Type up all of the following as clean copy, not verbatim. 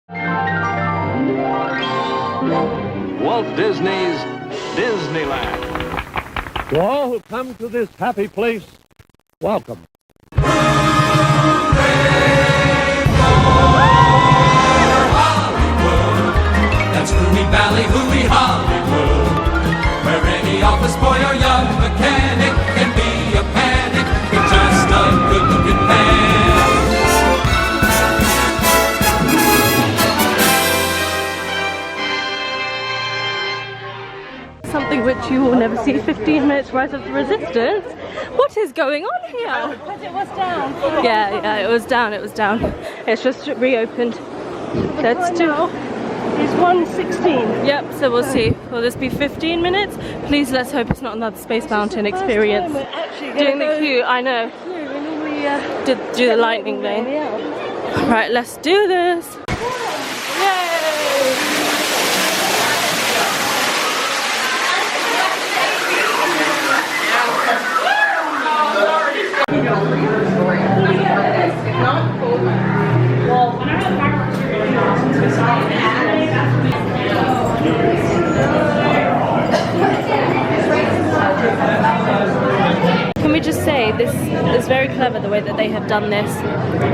Walt Disney's Disneyland. To all who come to this happy place, welcome. That's Hooey Valley, Hooey Hollywood, where any office boy or young mechanic can be a panic with just a good-looking man. Something which you will never see. 15 minutes Rise of the Resistance. What is going on here? Because it was down. Yeah, it was down. It's just reopened. Let's do it. It's 1:16. Yep, so we'll see. Will this be 15 minutes? Please, let's hope it's not another Space Mountain experience. Doing the queue, I know. Did do the lightning lane. Right, let's do this. Yay! Can we just say this is very clever, the way that they have done this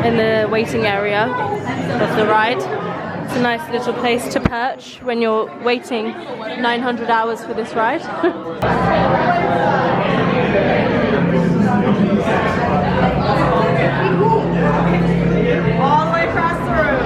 in the waiting area of the ride. It's a nice little place to perch when you're waiting 900 hours for this ride. All the way across the room.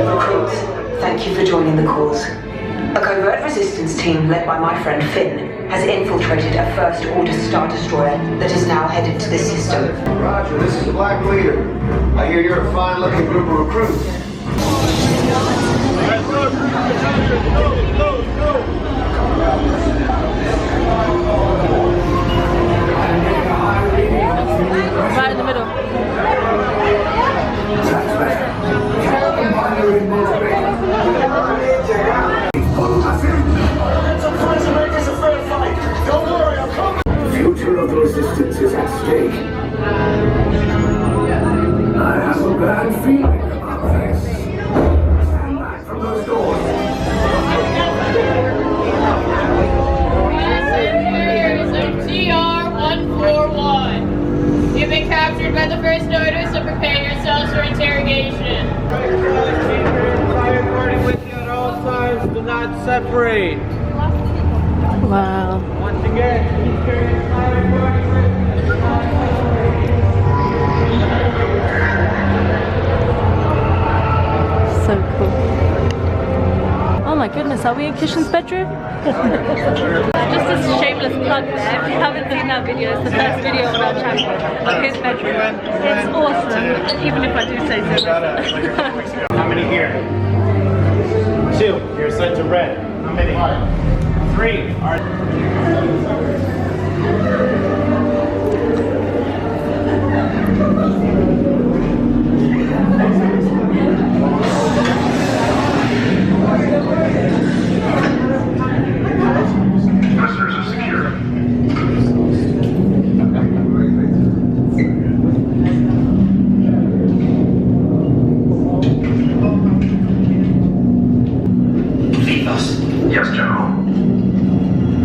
Recruits, thank you for joining the cause. A covert resistance team led by my friend Finn has infiltrated a First Order Star Destroyer that is now headed to this system. Roger, this is the Black Leader. I hear you're a fine-looking group of recruits. Right in the middle. The future of the resistance is at stake. I have a bad feeling about this. Stand back from those doors. TR-141. You've been captured by the First Order, so prepare yourselves for interrogation. Fire party with you at all times. Do not separate. Wow. Once again, keep carrying fire party with So cool. Oh my goodness, are we in Kishan's bedroom? Just a shameless plug there. If you haven't seen that video, it's the first video on our channel of his bedroom. It's awesome, even if I do say so. How many here? 2. You're set to red. How many? 3. Are Prisoners are secure. Leave us. Yes, General.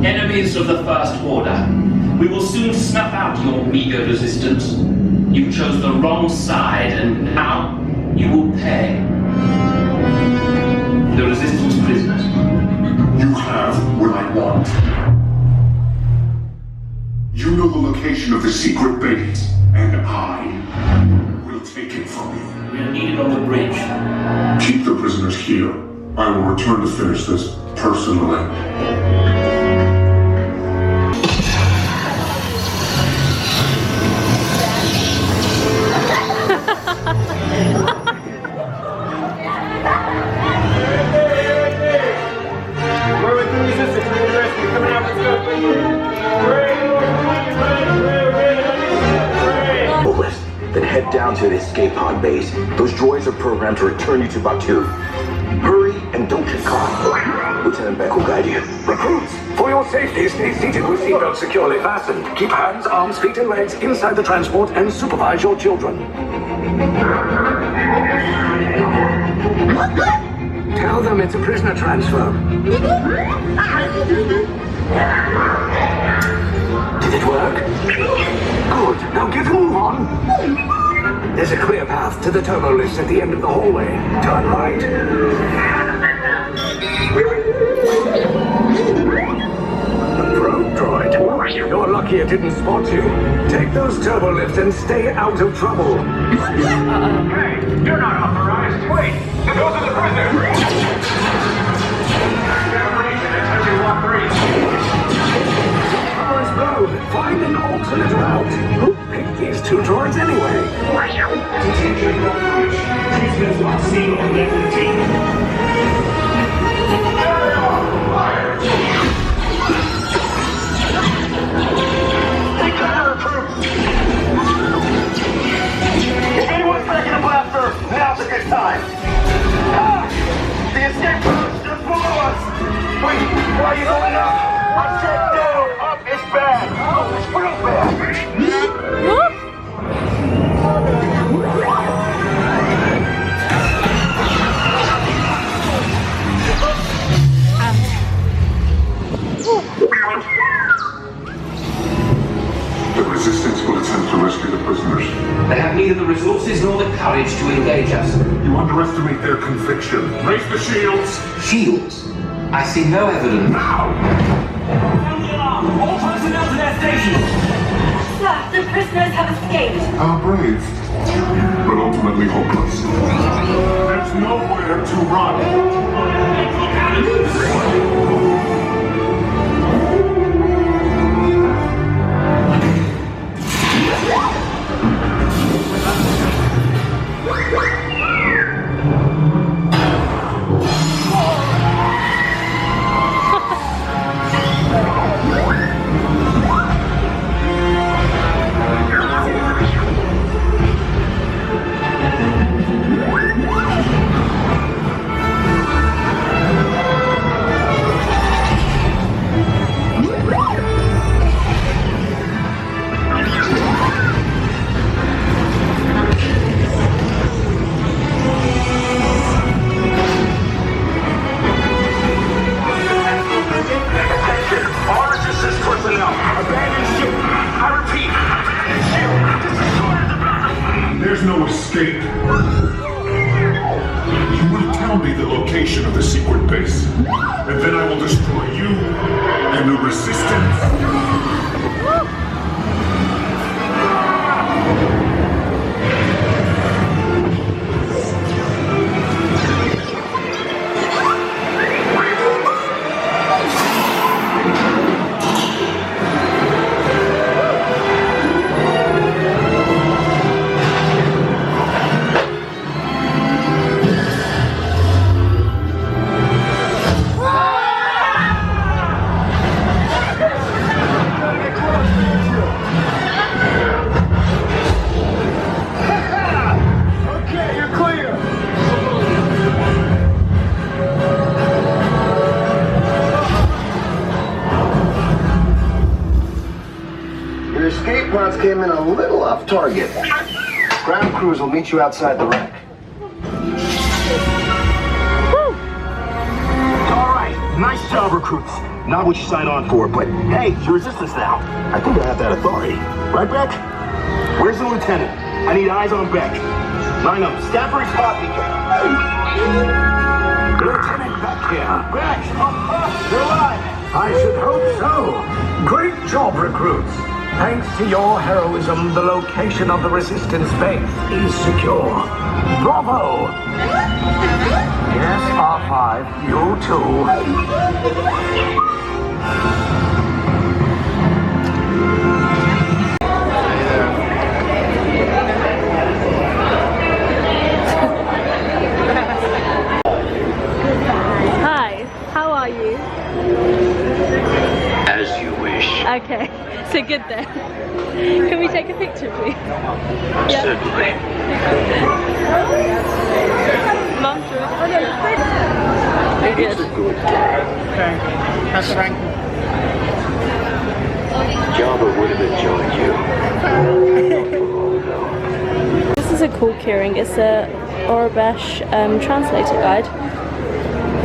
Enemies of the First Order. We will soon snuff out your meager resistance. You chose the wrong side, and now you will pay. The resistance prisoners. You have what I want. You know the location of the secret base, and I will take it from you. We are needed on the bridge. Keep the prisoners here. I will return to finish this personally. where with the resistance? We're the rescue. Coming out. Let's go. West, then head down to the escape pod base. Those droids are programmed to return you to Batu. Hurry and don't get caught. Lieutenant Beck will guide you. Recruits! safety, stay seated with seatbelts securely fastened. Keep hands, arms, feet, and legs inside the transport and supervise your children. Tell them it's a prisoner transfer. Did it work? Good. Now get a move on. There's a clear path to the turbo lifts at the end of the hallway. Turn right. Probe droid. You're lucky it didn't spot you. Take those turbo lifts and stay out of trouble. Hey, you're not authorized. Wait, those are the prisoners. First road. Find an alternate route. Who picked these two droids anyway? Prisoners not seen on their routine. If anyone's breaking a blaster, now's a good time. Ah! The escape road's just below us. Wait, why are you going up? I said down. Up is bad. Oh, it's real bad. The Resistance will attempt to rescue the prisoners. They have neither the resources nor the courage to engage us. You underestimate their conviction. Raise the shields! Shields? I see no evidence. Now! All personnel to their stations! Sir, the prisoners have escaped. How brave, but ultimately hopeless. There's nowhere to run. There's no escape. You will tell me the location of the secret base, and then I will destroy you and the Resistance. Escape pods came in a little off target. Ground crews will meet you outside the wreck. All right, nice job, recruits. Not what you signed on for, but hey, you're Resistance now. I think I have that authority. Right, Beck? Where's the lieutenant? I need eyes on Beck. Line up, Stafford spot beacon. Lieutenant Beck here. Beck! You're alive! I should hope so. Great job, recruits. Thanks to your heroism, the location of the Resistance base is secure. Bravo! Yes, R5, you too. Hi, how are you? As you wish. Okay, so good then. Can we take a picture, please? Yeah. Certainly. Mom, It's good. Okay, that's Frank. Jabba would have enjoyed you. This is a cool keyring. It's a Orabesh translator guide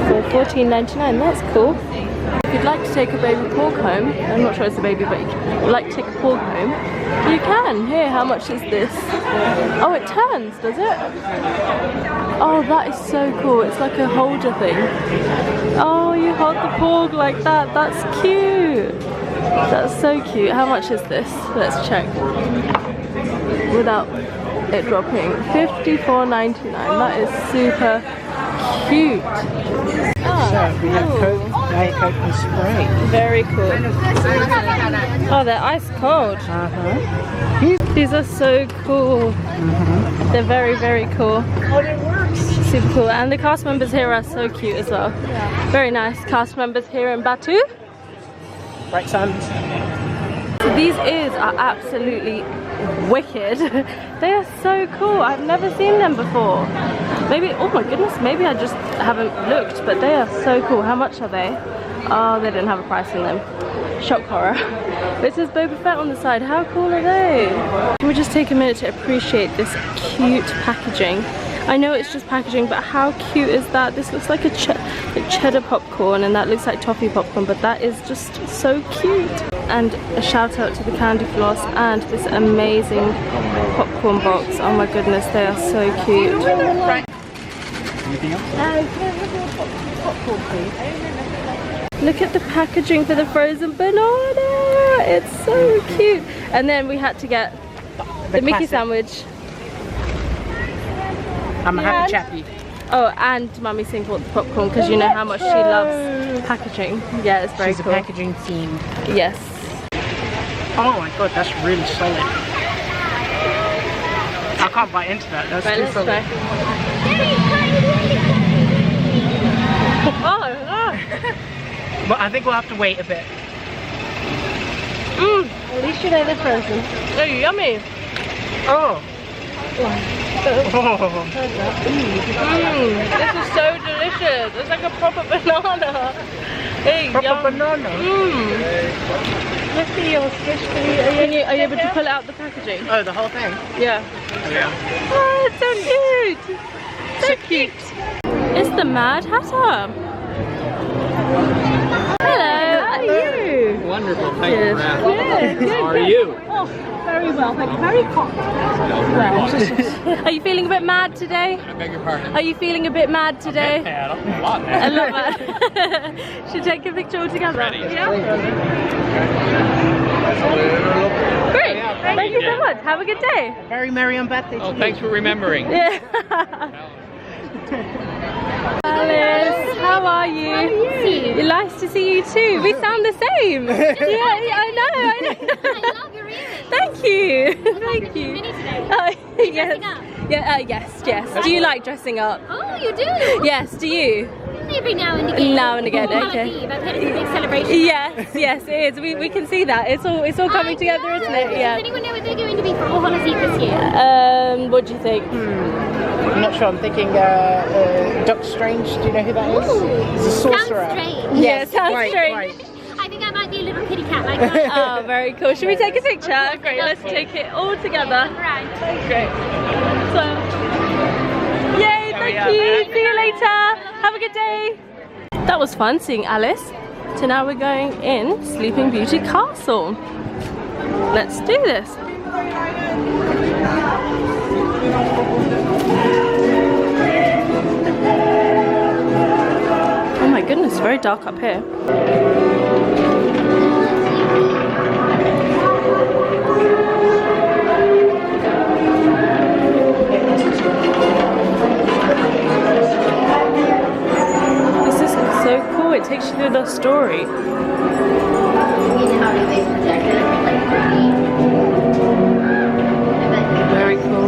for $14.99. That's cool. If you'd like to take a baby pork home, I'm not sure it's a baby, but you'd like to take a pork home, you can. Here, how much is this? Oh, it turns, does it? Oh, that is so cool. It's like a holder thing. Oh, you hold the pork like that. That's cute. That's so cute. How much is this? Let's check. Without it dropping. $54.99. That is super cute. Oh, so we have Coke, Diet Coke and Sprite. Very cool. Oh, they're ice cold. These are so cool. They're very, very cool. Super cool. And the cast members here are so cute as well. Very nice cast members here in Batu. Right, sons. So these ears are absolutely wicked. They are so cool. I've never seen them before. Maybe, oh my goodness, maybe I just haven't looked, but they are so cool. How much are they? Oh, they didn't have a price on them. Shock horror. But it says Boba Fett on the side. How cool are they? Can we just take a minute to appreciate this cute packaging? I know it's just packaging, but how cute is that? This looks like a cheddar popcorn, and that looks like toffee popcorn, but that is just so cute. And a shout out to the candy floss and this amazing popcorn box. Oh my goodness, they are so cute. Anything else? Popcorn, please. Look at the packaging for the frozen banana. It's so cute. And then we had to get the Mickey sandwich. I'm a happy chappy. Oh, and Mummy Singh bought the popcorn because you know how much she loves packaging. Yeah, it's very She's cool. a packaging themed. Yes. Oh my god, that's really solid. I can't bite into that. That's Right, too let's solid. try. Oh, But I think we'll have to wait a bit. At least you know they're frozen. They're yummy. Oh. This is so delicious. It's like a proper banana. Hey, Proper banana. Look at your fish. Are you able to pull out the packaging? Oh, the whole thing? Yeah. Yeah. Oh, it's so cute. So cute. It's the Mad Hatter. Hello. How are you? Wonderful. Thank you for asking. Good. How are you? Oh, very well. Thank you. Very well. Are you feeling a bit mad today? I beg your pardon. Are you feeling a bit mad today? A lot mad. A lot mad. Should we take a picture all together? Ready. Yeah. Great. Thank you so much. Have a good day. Very merry on birthday to you. Thanks for remembering. Yeah. Alice, how are you? How are you? Nice to see you too. We sound the same. Yeah, I know. I love your earrings. Thank you. Thank you. Mini today. Yes. Dressing up? Yeah, yes. Do you like dressing up? Oh, you do? Yes, do you? Every now and again. Now and again, All okay. Eve. I've heard it's a big celebration. Yes, it is. We can see that. It's all coming together, isn't it? Yeah. Does anyone know what they're going to be for All Hallows Eve this year? What do you think? I'm not sure. I'm thinking Doctor Strange. Do you know who that is? He's a sorcerer. Sounds strange. Yeah, sounds right, strange. right. I think I might be a little kitty cat like that. Oh, very cool. Should we take a picture? Great, let's take it all together. Right. Great. So, yay, thank you. See you later. Have a good day. That was fun seeing Alice. So now we're going in Sleeping Beauty Castle. Let's do this. Oh my goodness, it's very dark up here. This is so cool, it takes you through the story. Very cool.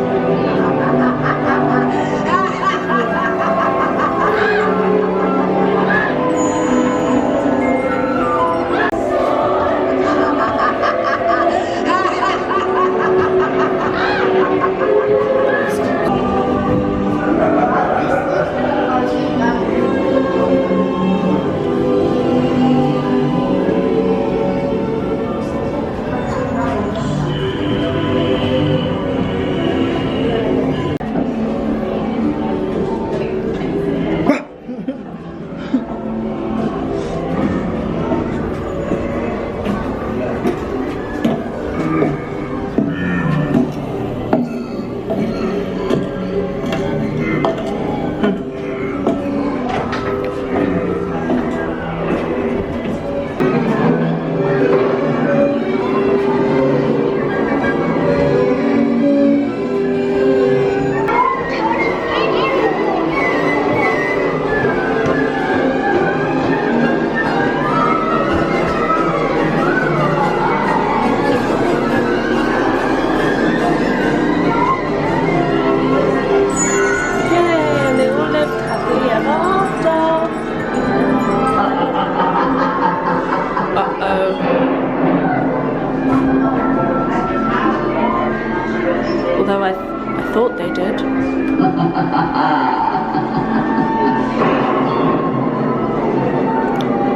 what they did.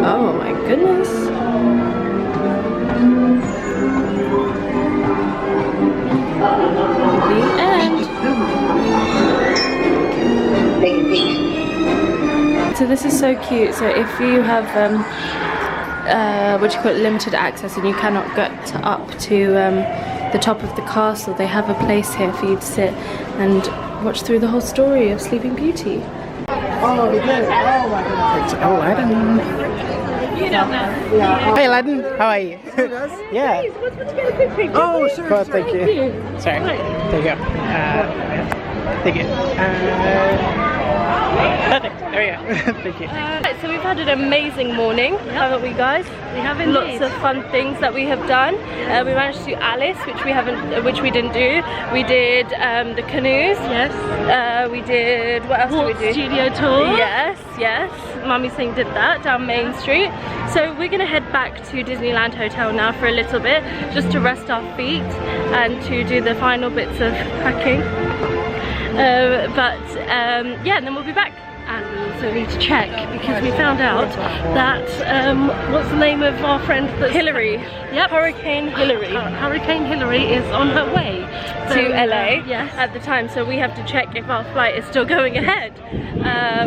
Oh my goodness. The end. So this is so cute. So if you have what you call it, limited access, and you cannot get up to the top of the castle, they have a place here for you to sit and watch through the whole story of Sleeping Beauty. Oh, we did. Oh my goodness. Oh, Aladdin. You don't know. Yeah. Hey, Aladdin. How are you? Yeah. Please, let's get a quick picture. Oh, sure. Well, thank you. Sorry. Right. There you go. Thank you. Perfect. There we go. Thank you. Right, so we've had an amazing morning, haven't we, guys? We have indeed. Lots of fun things that we have done. We managed to do Alice, which we didn't do. We did the canoes. Yes. We did, what else did we do? Studio tour. Yes, yes. Mummy Singh did that down Main Street. So we're gonna head back to Disneyland Hotel now for a little bit, just to rest our feet and to do the final bits of packing. Yeah, and then we'll be back. And we also need to check, because we found out that, what's the name of our friend that's... Hillary. Yep. Hurricane Hillary. Hurricane Hillary is on her way to LA at the time, so we have to check if our flight is still going ahead,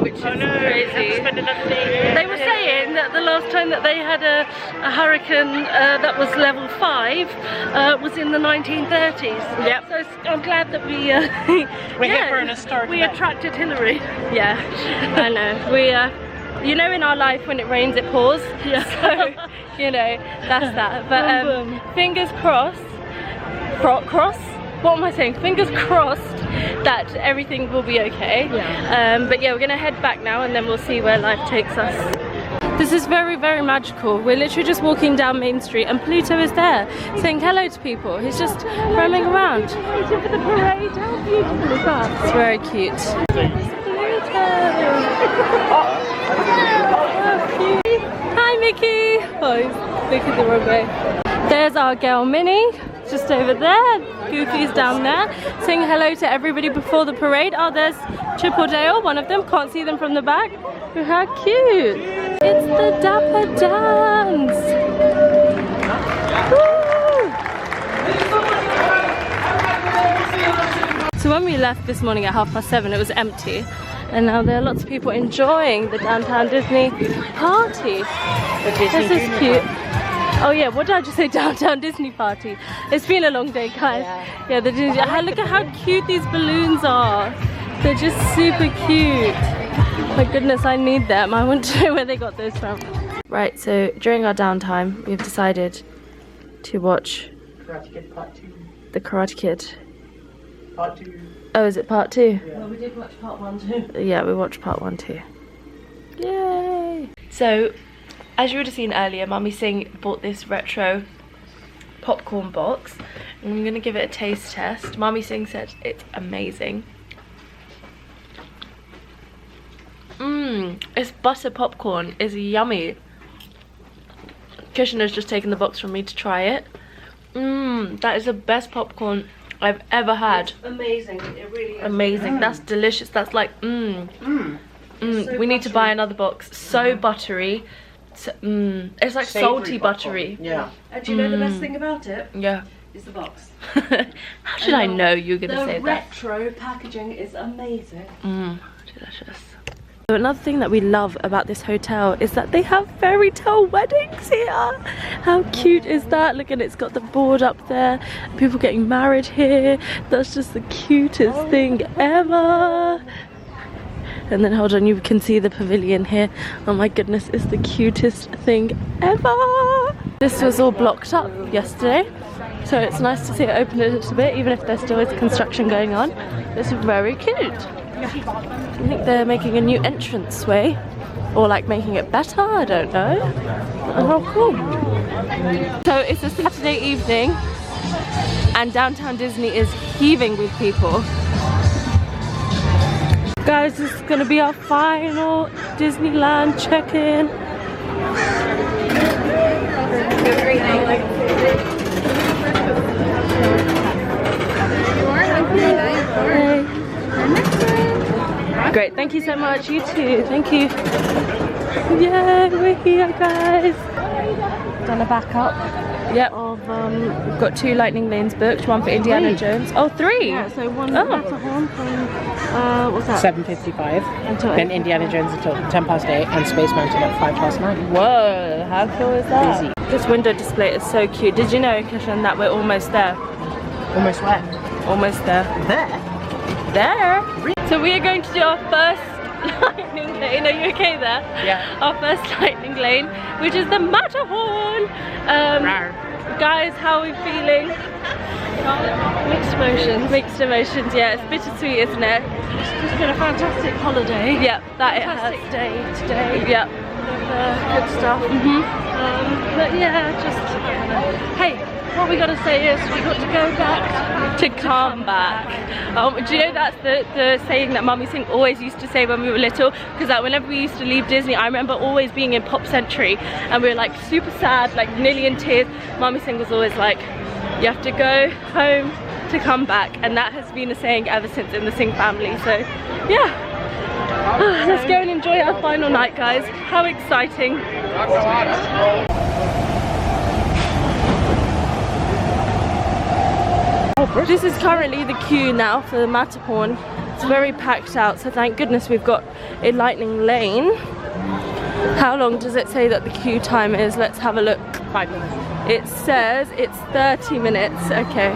which is crazy. They were saying that the last time that they had a hurricane that was level 5 was in the 1930s. Yep. So I'm glad that we we're here for an historic we event. attracted Hillary. Yeah, I know. We you know, in our life when it rains it pours. Yeah. So you know, that's that. But fingers crossed. What am I saying? Fingers crossed that everything will be okay. Yeah. But yeah, we're gonna head back now, and then we'll see where life takes us. This is very, very magical. We're literally just walking down Main Street, and Pluto is there saying hello to people. He's just roaming around. Waiting for the parade. How beautiful is that? It's very cute. Hi, Mickey. Oh, he's looking the wrong way. There's our girl Minnie, just over there. Goofy's down there, saying hello to everybody before the parade. Oh, there's Chip or Dale, one of them. Can't see them from the back. Oh, how cute. It's the Dapper Dance. Woo! So when we left this morning at 7:30, it was empty. And now there are lots of people enjoying the Downtown Disney party. This is cute. Oh yeah, what did I just say? Downtown Disney party. It's been a long day, guys. Yeah, the Disney. Look at how cute these balloons are. They're just super cute. My goodness, I need them. I want to know where they got those from. Right, so during our downtime, we've decided to watch Karate Kid Part 2. The Karate Kid. Part 2. Oh, is it part 2? Yeah. Well, we did watch part 1 too. Yeah, we watched part 1 too. Yay! So, as you would have seen earlier, Mummy Singh bought this retro popcorn box. And I'm going to give it a taste test. Mummy Singh said it's amazing. It's butter popcorn. It's yummy. Kishan has just taken the box from me to try it. That is the best popcorn I've ever had. It's amazing. It really is. Amazing. That's delicious. That's like So we need to buy another box. So buttery. So, it's like salty buttery. Yeah. And do you know the best thing about it? Yeah. Is the box. How did I know you were gonna say that? The retro packaging is amazing. Delicious. So another thing that we love about this hotel is that they have fairy tale weddings here. How cute is that? Look, and it's got the board up there. People getting married here. That's just the cutest thing ever. And then hold on, you can see the pavilion here. Oh my goodness, it's the cutest thing ever. This was all blocked up yesterday, so it's nice to see it open a little bit, even if there still is construction going on. It's very cute. I think they're making a new entranceway, or like making it better, I don't know. Oh, cool. So it's a Saturday evening, and Downtown Disney is heaving with people. Guys, this is gonna be our final Disneyland check-in. Hey. Great, thank you so much. You too, thank you. Yeah, we're here, guys. Done a backup. Yep. We've got 2 lightning lanes booked, one for Indiana Jones. Oh, 3? Yeah, so one Matterhorn from, what's that? 7:55. Then Indiana Jones until 8:10, and Space Mountain at 9:05. Whoa, how cool is that? Busy. This window display is so cute. Did you know, Kishan, that we're almost there? Almost where? Almost there. There? There? So we are going to do our first lightning lane. Are you okay there? Yeah. Our first lightning lane, which is the Matterhorn. Guys, how are we feeling? Mixed emotions. Mixed emotions, yeah. It's bittersweet, isn't it? It's been a fantastic holiday. Yep, that it fantastic has. day today. Yep. Good stuff. But yeah, just hey, what we got to say is we got to go back to come back. Do you know that's the saying that Mummy Singh always used to say when we were little? Because like whenever we used to leave Disney, I remember always being in Pop Century and we were like super sad, like nearly in tears. Mummy Singh was always like, you have to go home to come back, and that has been a saying ever since in the Singh family. So yeah, let's go and enjoy our final night, guys. How exciting. This is currently the queue now for the Matterhorn. It's very packed out, so thank goodness we've got a lightning lane. How long does it say that the queue time is? Let's have a look. 5 minutes. It says it's 30 minutes. Okay.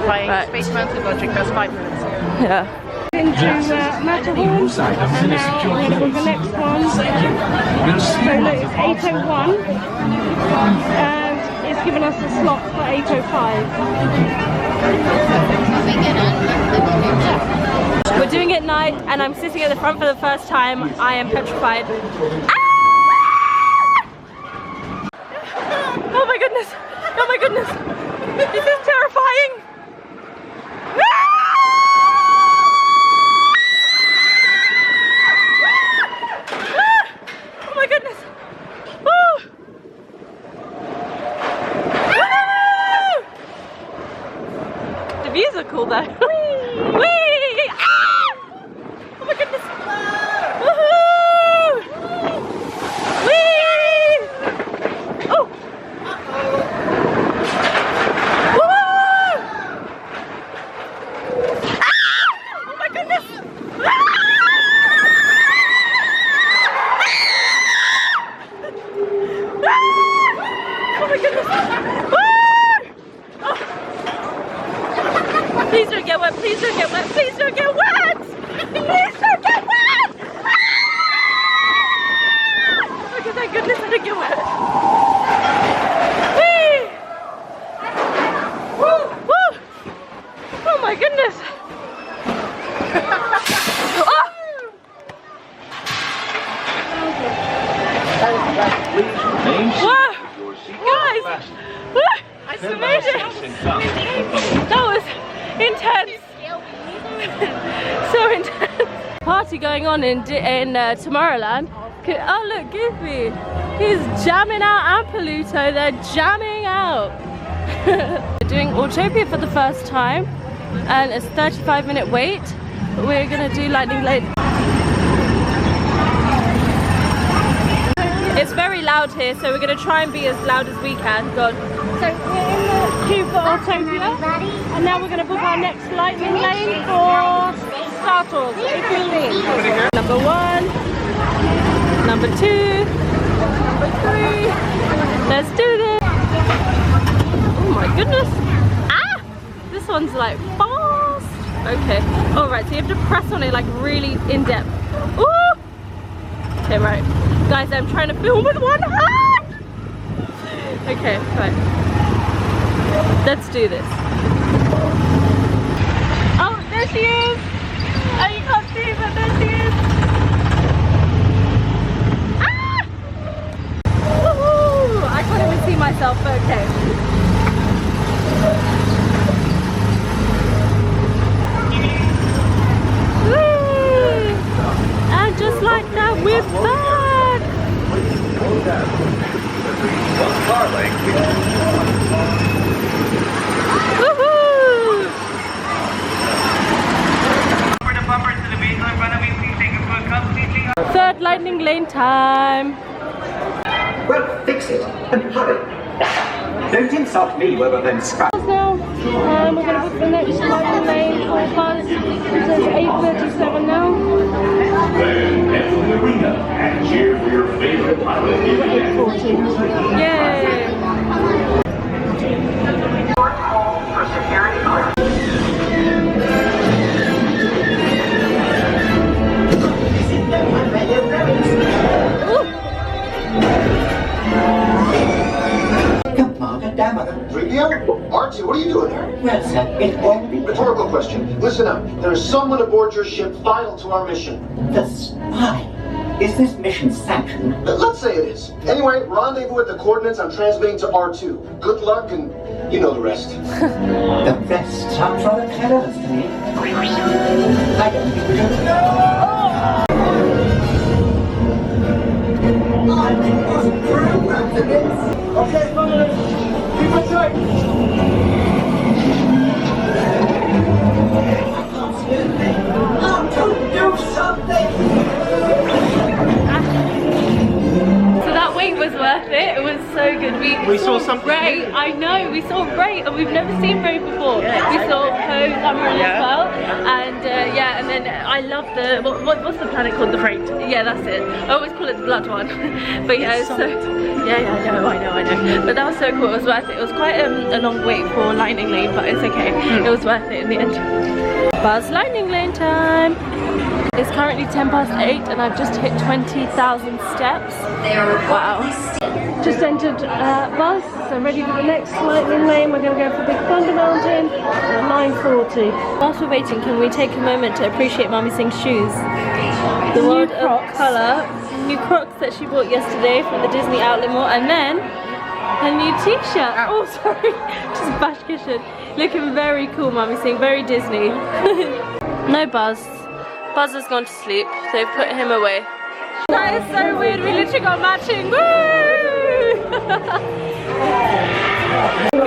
By Space Mountain logic, that's 5 minutes. Yeah. into Matterhorn, and now we're going to book the next one. So look, it's 8:01 and it's given us a slot for 8:05. We're doing it at night and I'm sitting at the front for the first time. I am petrified. Ah! Oh my goodness! Oh my goodness! This is terrifying! Oh my goodness! Oh! The views are cool though. Whee! Ah! Oh my goodness! Woohoo! Whee! Oh! Woo! Ah! Oh my goodness! Ah! Oh my goodness! Oh. Please don't get wet, please don't get wet, please don't get wet! Please don't get wet! Okay, thank goodness I didn't get wet. Whee! Woo! Woo! Oh my goodness! Oh! Wow! Guys! Woo! I made it! That was intense! So intense! Party going on in Tomorrowland. Oh look, Goofy! He's jamming out and Pluto, they're jamming out! We're doing Autopia for the first time and it's a 35-minute wait. But we're gonna do Lightning Lane. It's very loud here, so we're going to try and be as loud as we can. God. So we're in the queue for Autopia, and now we're going to book our next lightning lane for Star Tours. Number 1, number 2, number 3. Let's do this. Oh my goodness. Ah! This one's like fast. Okay. Alright, so you have to press on it like really in depth. Ooh! Okay, right. Guys, I'm trying to film with one hand! Okay, right. Let's do this. Oh, there she is! Oh, you can't see, but there she is! Ah! Woohoo! I can't even see myself, but okay. Woo! And just like that, we're back! For the bumper to the vehicle in front of you, please take a lane time. Well, fix it and hurry. Don't insult me where we're then scratch. Now, we're going to book the next lightning lane for Buzz. It says 8:37 now. Then head to the arena and cheer for your favorite pilot. 8:40. Yay! For security clearance. Archie, what are you doing here? Well, sir, it's going to be Rhetorical question. Listen up. There is someone aboard your ship vital to our mission. the spy. Is this mission sanctioned? Let's say it is. Anyway, rendezvous at the coordinates I'm transmitting to R2. Good luck, and you know the rest. The rest sounds rather careless to me. I don't think we should. I wasn't programmed for this. Okay, fellas, keep it tight. Do something! So that wait was worth it. It was so good. We saw something Ray. new. I know. We saw Ray, and we've never seen Ray before. We saw Poe Cameron as well, and yeah. And then I love the what's the planet called? The Freight. Yeah, that's it. I always call it the Blood one. But yeah, it's so yeah. I know. But that was so cool. It was worth it. It was quite a long wait for Lightning Lane, but it's okay. It was worth it in the end. Buzz Lightning Lane time. It's currently 8:10 and I've just hit 20,000 steps. Wow. Just entered Buzz, so ready for the next lightning lane. We're going to go for Big Thunder Mountain at 9:40. Whilst we're waiting, can we take a moment to appreciate Mummy Singh's shoes? The world of colour, new Crocs that she bought yesterday from the Disney Outlet Mall, and then a new t-shirt. Oh, sorry, just bash kitchen. Looking very cool, Mummy Singh, very Disney. No Buzz. Buzz has gone to sleep. They've put him away. That is so weird. We literally got matching. Woo!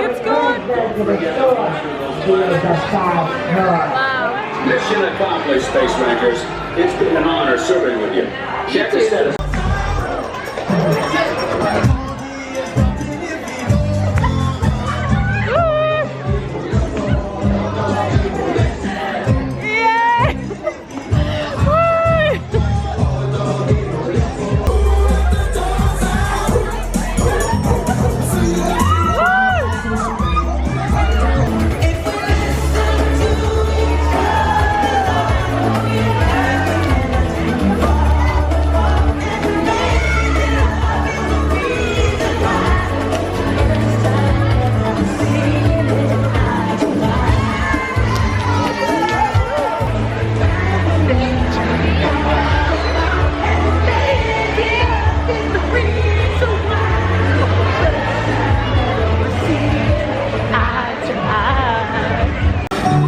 It's gone. Wow. Mission accomplished, Space Rangers. It's been an honor serving with you. Check the status.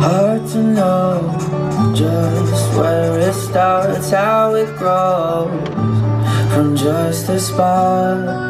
Hard to know just where it starts, how it grows from just a spark.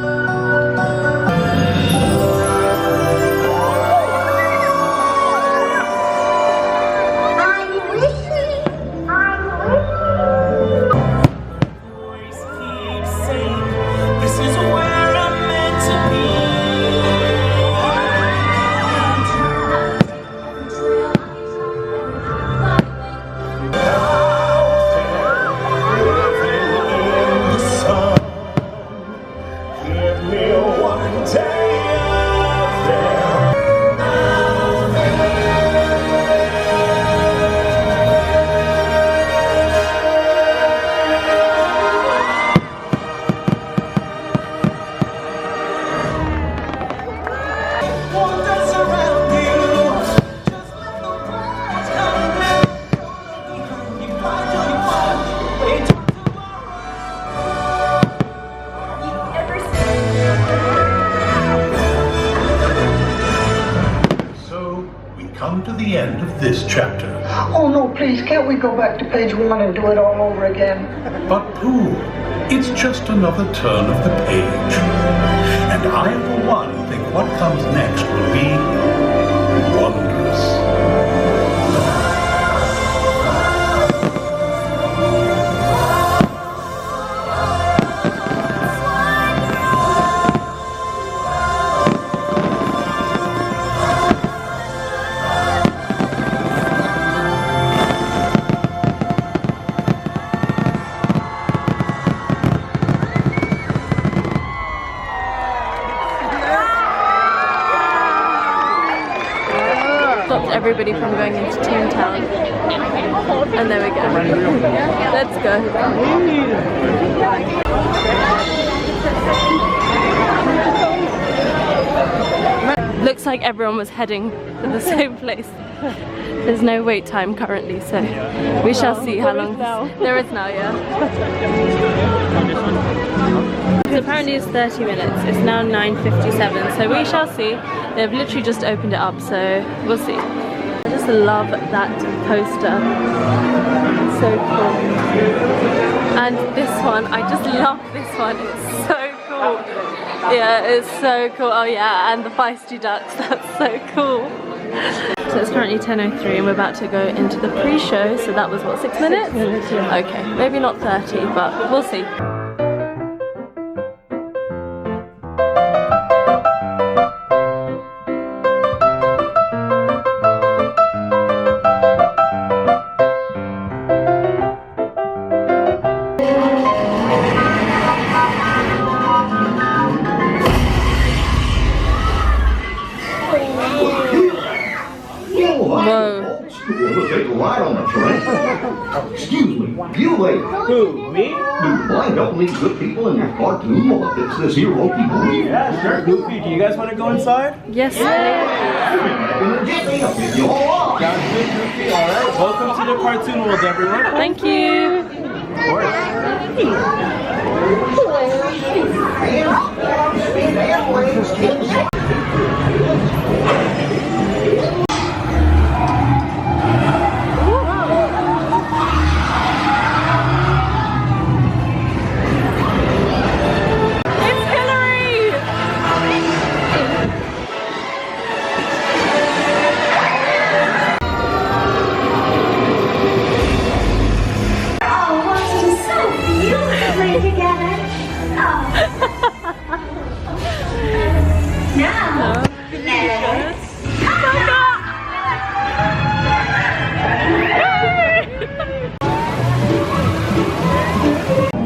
Come to the end of this chapter. Oh no, please, can't we go back to page 1 and do it all over again? But Pooh, it's just another turn of the page. And I, for one, think what comes next will be wondrous. everybody from going into Toontown. And there we go. Let's go. Looks like everyone was heading to the same place. There's no wait time currently, so we shall see how long. There is now, yeah. So apparently it's 30 minutes. It's now 9:57, so we shall see. They've literally just opened it up, so we'll see. I just love that poster. It's so cool. And this one, I just love this one. It's so cool. Yeah, it's so cool. Oh yeah, and the feisty ducks. That's so cool. So it's currently 10:03 and we're about to go into the pre-show. So that was what, 6 minutes? 6 minutes, yeah. Okay, maybe not 30, but we'll see. Excuse me, you lady. Who, me? Do you mind helping these good people in your cartoon while I fix this here ropey boy? Yeah, sure, Goofy. Do you guys want to go inside? Yes, Sounds good, Goofy. Alright, welcome to the cartoon world, everyone. Thank you. Of course.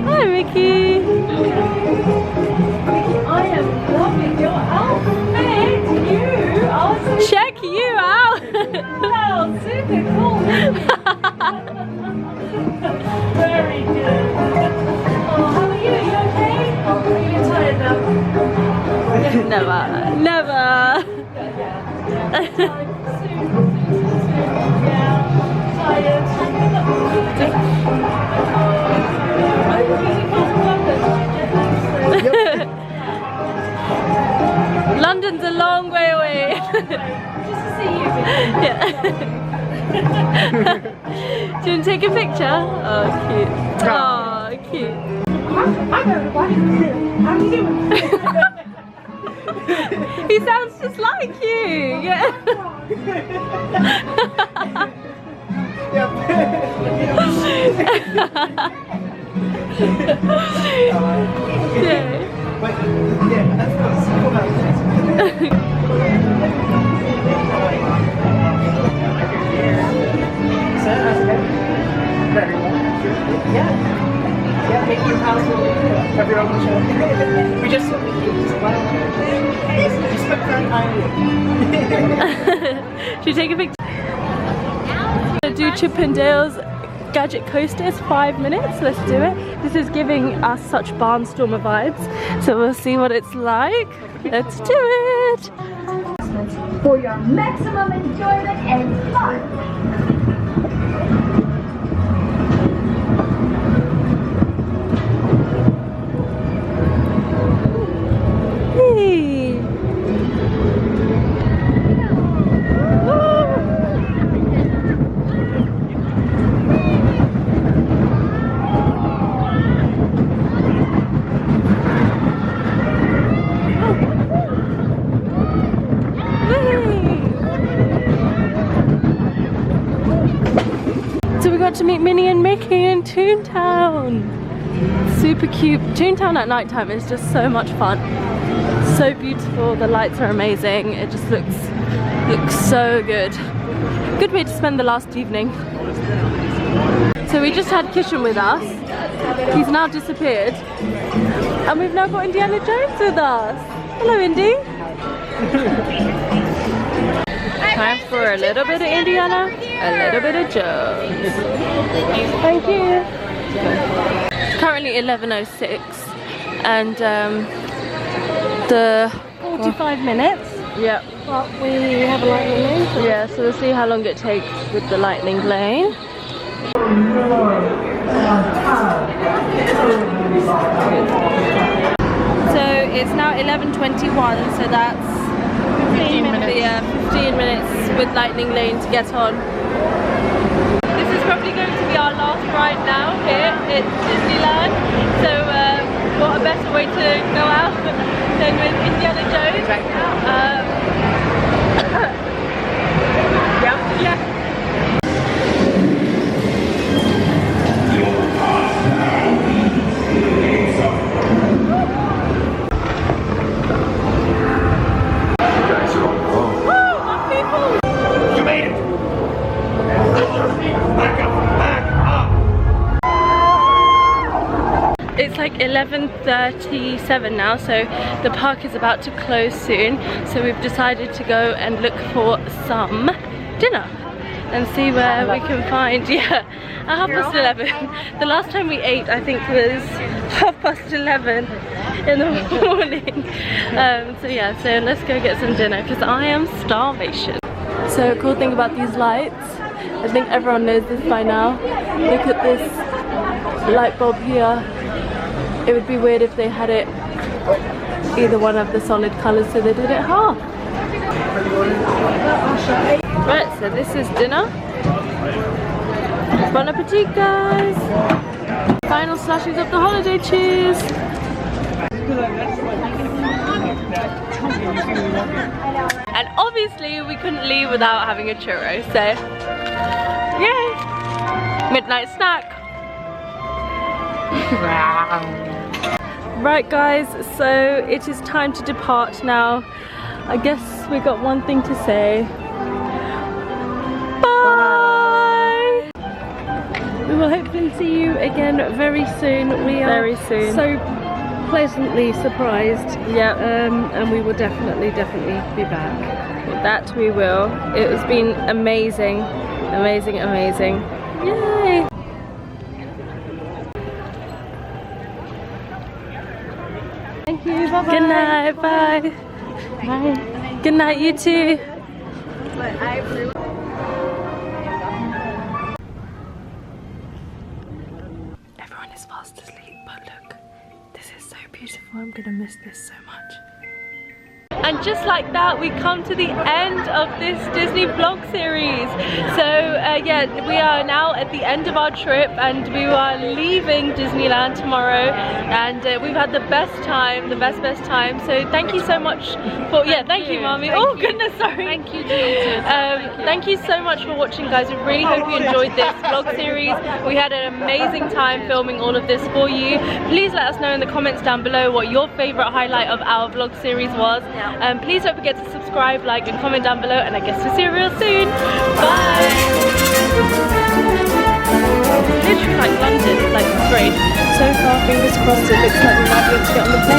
Hi, Mickey. I am loving your outfit. Check you out. Wow, super cool. Very good. Oh, how are you? Are you okay? Are you tired now? Never, never. London's a long way away. Just to see you. Yeah. Do you want to take a picture? Oh, cute. Oh, cute. How are you doing? He sounds just like you. Yeah. Yeah, make your house of your own show. We just Should we take a picture? Do Chip and Dale's Gadget Coaster. It's 5 minutes. Let's do it. This is giving us such Barnstormer vibes, so we'll see what it's like. Let's do it. For your maximum enjoyment and fun. So we got to meet Minnie and Mickey in Toontown. Super cute. Toontown at night time is just so much fun. So beautiful. The lights are amazing. It just looks so good. Good way to spend the last evening. So we just had Kishan with us. He's now disappeared. And we've now got Indiana Jones with us. Hello, Indy. time for a little bit of Indiana, a little bit of Joe's. Thank you. It's currently 11:06 and the 45 minutes. Yeah. But we have a lightning lane. So yeah, so we'll see how long it takes with the lightning lane. So it's now 11:21, so that's 15 minutes. Yeah, 15 minutes with lightning lane to get on. This is probably going to be our last ride now here at Disneyland. So what a better way to go out than with Indiana Jones. Yeah. It's like 11:37 now, so the park is about to close soon. So we've decided to go and look for some dinner and see where we can find. Yeah, at 11:30. The last time we ate, I think, was 11:30 in the morning. So yeah, so let's go get some dinner because I am starvation. So cool thing about these lights, I think everyone knows this by now. Look at this light bulb here. It would be weird if they had it either one of the solid colours, so they did it half. Right, so this is dinner. Bon appetit, guys! Final slashes of the holiday, cheers! And obviously we couldn't leave without having a churro, so yay! Midnight snack! Right guys, so it is time to depart now. I guess we got one thing to say. Bye! We will hopefully see you again very soon. We are very soon. So pleasantly surprised. Yeah. And we will definitely be back. That we will. It has been amazing. Amazing, amazing. Yay! Thank you, bye bye. Good night, bye. Bye. Good night, you too. Everyone is fast asleep, but look, this is so beautiful. I'm gonna miss this so much. And just like that, we come to the end of this Disney vlog series. So yeah, we are now at the end of our trip and we are leaving Disneyland tomorrow, and we've had the best time, the best time. So thank you so much for, thank you mommy. Oh goodness, sorry. Thank you, Jesus. Thank you so much for watching, guys. We really hope you enjoyed this vlog series. We had an amazing time filming all of this for you. Please let us know in the comments down below what your favorite highlight of our vlog series was. Please don't forget to subscribe, like and comment down below, and I guess we'll see you real soon. Bye! Literally like London, like straight. So far, fingers crossed, it looks like we might be able to get on the plane.